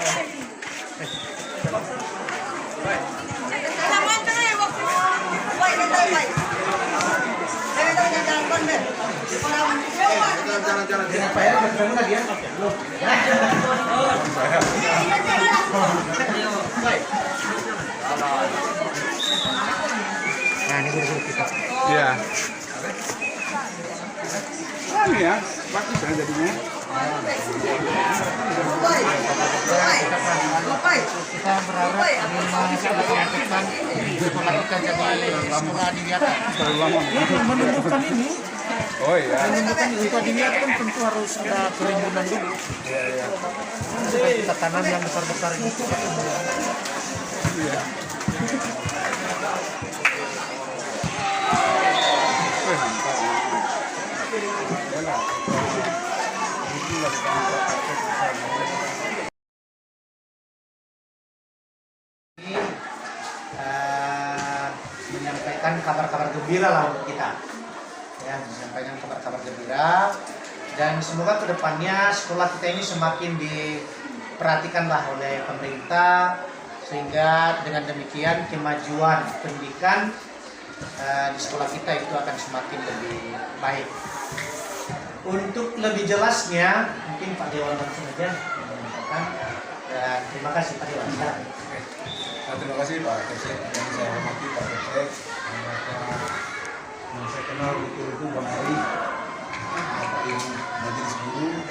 Nah, ini guru-guru kita. Iya. Ini ya, bagus ya jadinya. Kita berharap melakukan jadi sekolah adiwiyata. Menentukan ini. Oh iya. Menentukan itu adiwiyata kan tentu harus ada perimbunan dulu. Iya. Kita tanam yang besar-besar itu. Iya. Menyampaikan kabar-kabar gembira lah untuk kita, ya, menyampaikan kabar-kabar gembira, dan semoga kedepannya sekolah kita ini semakin diperhatikanlah oleh pemerintah, sehingga dengan demikian kemajuan pendidikan di sekolah kita itu akan semakin lebih baik. Untuk lebih jelasnya mungkin Pak Dewan langsung saja menyampaikan, dan terima kasih Pak Dewan. Terima kasih Pak Kesek, yang saya hormati Pak Kesek, yang saya kenal betul-betul Bang Ari, Bapak Majelis Guru,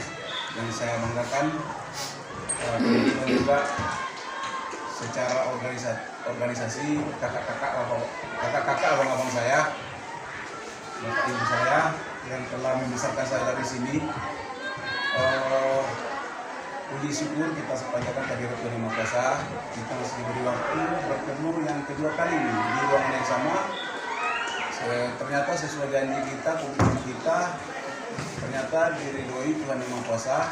yang saya banggakan, dan juga secara organisasi kakak-kakak abang-abang saya, Bapak Ibu saya yang telah membesarkan saya dari sini. Puji syukur kita sepanjangkan tadi Rektor Makassar, kita masih diberi waktu bertemu yang kedua kali di ruangan yang sama. Ternyata sesuai janji kita, komitmen kita, ternyata diridhoi Tuhan Yang Maha Kuasa,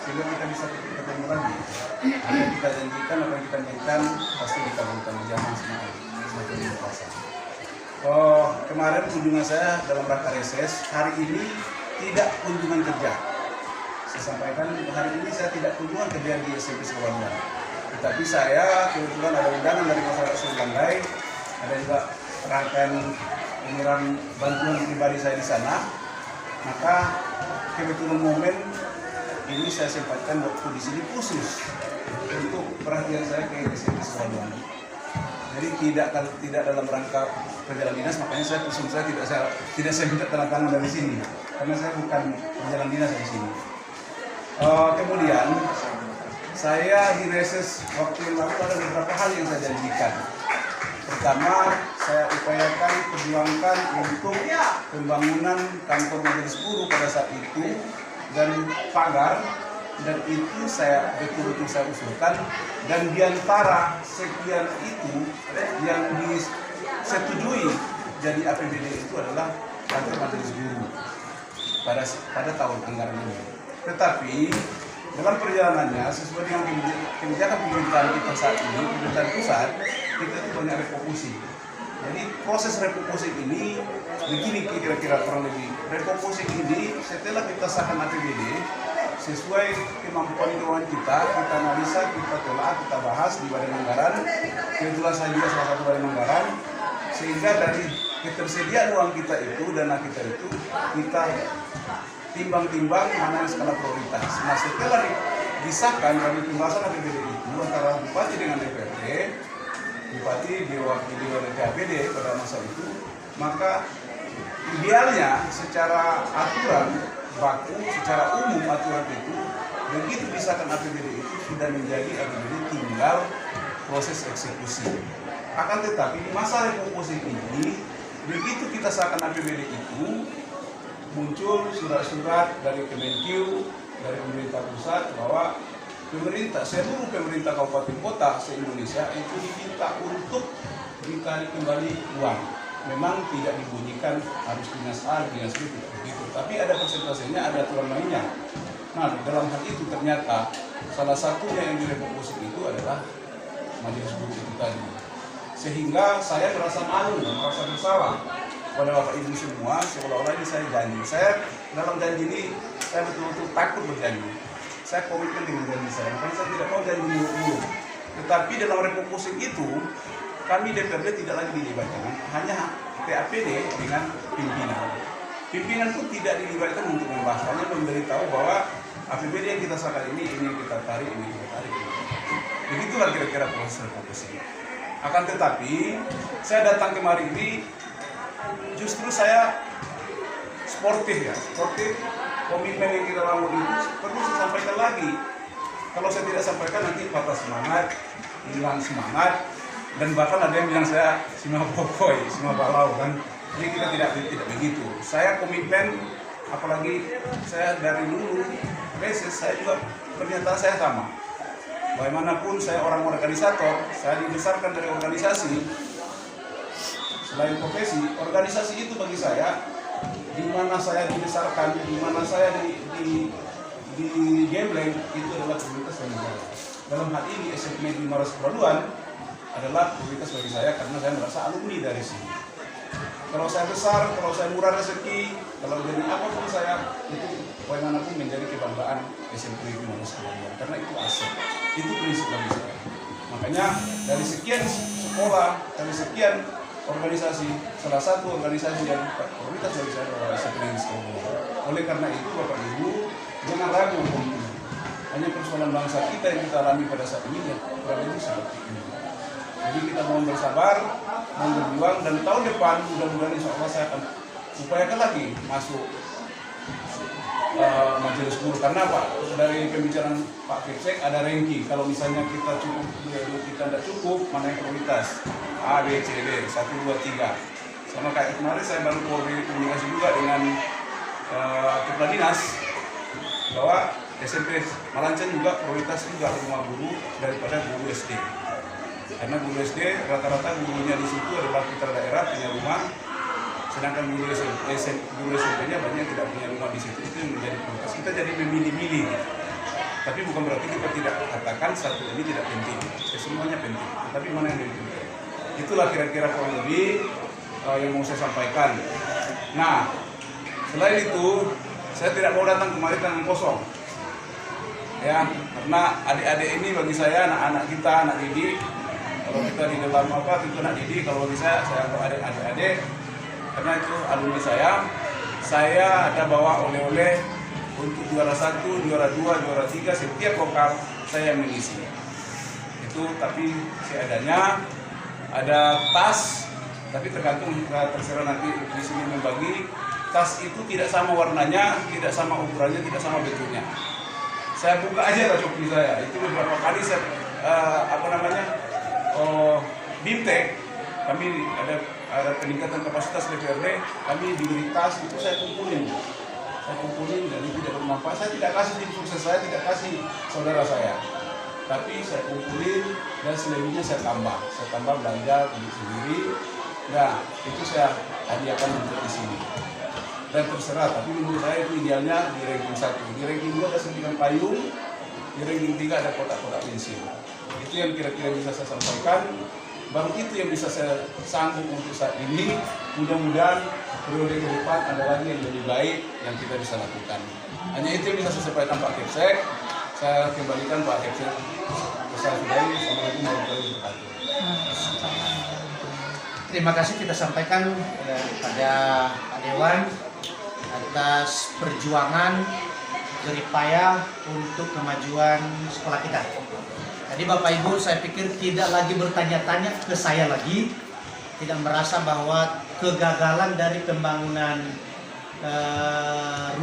sehingga kita bisa ketemu lagi. Apa yang kita janjikan, apa yang kita janjikan pasti dikabulkan berjamaah semakin berkuasa. Kemarin kunjungan saya dalam rangka reses, hari ini tidak kunjungan kerja. Saya sampaikan hari ini saya tidak kunjungan kerja di SMP Sekolah, tetapi saya kebetulan ada undangan dari masyarakat Sulandai, ada juga rangkaian penyerahan bantuan pribadi saya di sana. Maka kebetulan momen ini saya sempatkan waktu di sini khusus untuk perhatian saya ke SMP Sekolah. Jadi tidak dalam rangka perjalanan dinas, makanya saya tidak saya minta tanda tangan dari sini, karena saya bukan perjalanan dinas di sini. Kemudian saya di reses waktu yang lalu ada beberapa hal yang saya janjikan. Pertama, saya upayakan perjuangkan untuk pembangunan kantor majelis guru pada saat itu dan pagar, dan itu saya betul-betul saya usulkan, dan diantara sekian itu yang disetujui jadi APBD itu adalah kantor majelis guru pada tahun anggaran ini. Tetapi dalam perjalanannya sesuai dengan kebijakan pemerintahan kita saat ini, pemerintahan pusat, kita itu banyak refocusing. Jadi proses refocusing ini begini kira-kira kurang lebih. Refocusing ini setelah kita sahkan APBD sesuai kemampuan keuangan kita analisa, kita telah, kita bahas di badan anggaran. Kebetulan saya juga salah satu badan anggaran, sehingga dari ketersediaan uang kita itu, dana kita itu, kita timbang-timbang mana yang skala prioritas. Nah, setelah disahkan dari pembahasan APBD itu antara Bupati dengan DPRD, Bupati diwakili oleh DPRD pada masa itu, maka idealnya secara aturan baku, secara umum aturan itu, begitu disahkan APBD itu sudah menjadi APBD, tinggal proses eksekusi. Akan tetapi di masa refocusing ini, begitu kita sahkan APBD itu, muncul surat-surat dari Kemenkeu, dari pemerintah pusat, bahwa seluruh pemerintah kabupaten kota se-Indonesia itu diminta untuk ditarik kembali uang. Memang tidak dibunyikan harus dinas A, dinas B, tidak begitu. Tapi ada persentasenya, ada aturan mainnya. Nah, dalam hal itu ternyata salah satunya yang direfocusing itu adalah majelis guru itu tadi. Sehingga saya merasa malu, merasa bersalah pada Bapak Ibu semua, seolah-olah ini saya janji. Saya dalam janji ini, saya betul-betul takut berjanji. saya komitmen dengan janji saya, makanya saya tidak mau janji muluk-muluk. Tetapi dalam refocusing itu, kami DPRD tidak lagi dilibatkan, hanya PAPD dengan pimpinan. Pimpinan pun tidak dilibatkan untuk membahas, hanya memberitahu bahwa APBD yang kita sahkan ini yang kita tarik, ini kita tarik. Begitulah kira-kira proses refocusing. Akan tetapi, saya datang kemari ini, justru saya sportif ya, sportif. Komitmen yang kita bangun itu perlu saya sampaikan lagi. Kalau saya tidak sampaikan nanti patah semangat, hilang semangat, dan bahkan ada yang bilang saya sima pokoi, sima balau kan. Jadi kita tidak begitu. Saya komitmen, apalagi saya dari dulu basis saya juga pernyataan saya sama. Bagaimanapun saya orang organisator, saya dibesarkan dari organisasi. Selain profesi, organisasi itu bagi saya di mana saya dibesarkan, di mana saya di Gembleng itu adalah prioritas bagi saya. Dalam hal ini SMP di Maros Peraduan adalah prioritas bagi saya karena saya merasa alumni dari sini. Kalau saya besar, kalau saya murah rezeki, kalau jadi apapun saya itu bagaimanapun menjadi kebanggaan SMP di Maros Peraduan karena itu aset, itu prinsip bagi saya. Makanya dari sekian sekolah, dari sekian organisasi, salah satu organisasi yang prioritas bagi saya adalah SMP Oleh karena itu Bapak Ibu jangan ragu, hanya persoalan bangsa kita yang kita alami pada saat ini ya kurang lebih seperti ini. Jadi kita mohon bersabar, mohon berjuang, dan tahun depan mudah-mudahan insya Allah saya akan upayakan lagi masuk majelis guru. Karena Pak, dari pembicaraan Pak Kepsek ada ranking. Kalau misalnya kita cukup, kita tidak cukup, mana yang prioritas? A, B, C, D, 1, 2, 3. Sama kayak kemarin saya baru komunikasi juga dengan Kepala Dinas bahwa SMP Malancan juga prioritas juga rumah guru daripada guru SD. Karena guru SD rata-rata gurunya di situ adalah putra daerah punya rumah, sedangkan guru SMP-nya banyak yang tidak punya rumah di situ. Itu yang menjadi prioritas. Kita jadi memilih-milih. Tapi bukan berarti kita tidak katakan satu ini tidak penting. Semuanya penting. Tapi mana yang lebih penting? Itulah kira-kira kurang lebih yang mau saya sampaikan. Nah, selain itu, saya tidak mau datang kemari tangan kosong. Ya, karena adik-adik ini bagi saya anak-anak kita, anak didik. Kalau kita di dalam apa, itu anak didik. Kalau bagi saya anggap adik-adik. Karena itu alumni saya ada bawa oleh-oleh untuk juara 1, juara 2, juara 3, setiap lokal saya yang mengisi. Itu tapi seadanya ada tas, tapi tergantung terserah nanti di sini membagi. Tas itu tidak sama warnanya, tidak sama ukurannya, tidak sama bentuknya. Saya buka aja lah Shopee saya. Itu beberapa kali saya BIMTEK, kami ada peningkatan kapasitas DPRD, kami diberi tas itu saya kumpulin dan itu tidak bermanfaat. Saya tidak kasih tim sukses, saya tidak kasih saudara saya, tapi saya kumpulin dan selebihnya saya tambah belanja untuk sendiri. Nah itu saya hadiahkan untuk di sini dan terserah. Tapi menurut saya itu idealnya di ranking 1, di ranking 2 ada suntikan payung, di ranking 3 ada kotak-kotak pensil. Itu yang kira-kira bisa saya sampaikan. Baru itu yang bisa saya sanggup untuk saat ini. Mudah-mudahan periode ke depan ada lagi yang lebih baik yang kita bisa lakukan. Hanya itu yang bisa saya sampaikan Pak Kepsek. Saya kembalikan Pak Kepsek. Saya sudahi. Assalamualaikum warahmatullahi wabarakatuh. Terima kasih kita sampaikan kepada Pak Dewan atas perjuangan jerih payah untuk kemajuan sekolah kita. Jadi Bapak Ibu, saya pikir tidak lagi bertanya-tanya ke saya lagi, tidak merasa bahwa kegagalan dari pembangunan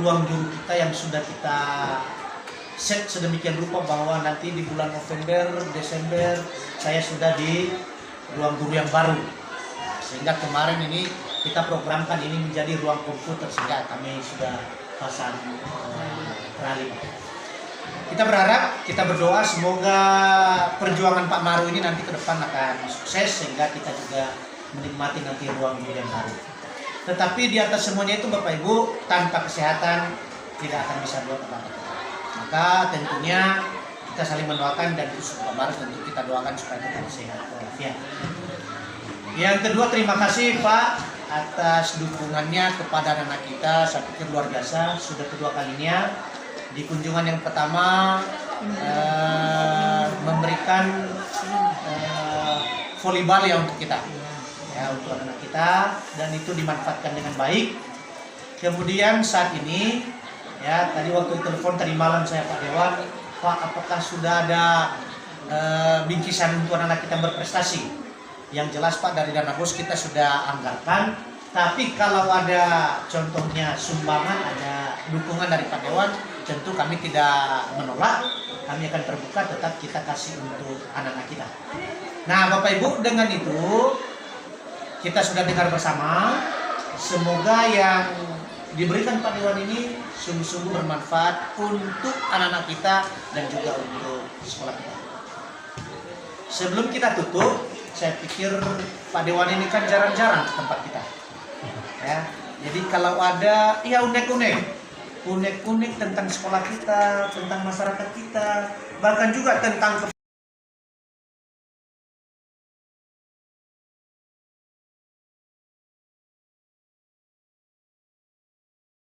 ruang guru kita yang sudah kita set sedemikian rupa bahwa nanti di bulan November, Desember saya sudah di ruang guru yang baru. Sehingga kemarin ini kita programkan ini menjadi ruang komputer sehingga kami sudah pasang rally. Kita berharap, kita berdoa semoga perjuangan Pak Maru ini nanti ke depan akan sukses sehingga kita juga menikmati nanti ruang guru yang baru. Tetapi di atas semuanya itu Bapak Ibu, tanpa kesehatan tidak akan bisa buat apa-apa. Maka tentunya kita saling mendoakan dan khusus Pak Maru tentu kita doakan supaya tetap sehat walafiat. Yang kedua, terima kasih Pak atas dukungannya kepada anak kita. Saya pikir luar biasa, sudah kedua kalinya Di kunjungan yang pertama memberikan volleyball ya untuk kita, ya untuk anak kita, dan itu dimanfaatkan dengan baik. Kemudian saat ini, ya tadi waktu telepon tadi malam saya Pak Dewan, Pak apakah sudah ada bingkisan untuk anak kita berprestasi? Yang jelas Pak dari dana bos kita sudah anggarkan, tapi kalau ada contohnya sumbangan, ada dukungan dari Pak Dewan, tentu kami tidak menolak, kami akan terbuka, tetap kita kasih untuk anak-anak kita. Nah Bapak Ibu, dengan itu kita sudah dengar bersama, semoga yang diberikan Pak Dewan ini sungguh-sungguh bermanfaat untuk anak-anak kita dan juga untuk sekolah kita. Sebelum kita tutup, saya pikir Pak Dewan ini kan jarang-jarang ke tempat kita, ya. Jadi kalau ada ya unek-unek tentang sekolah kita, tentang masyarakat kita, bahkan juga tentang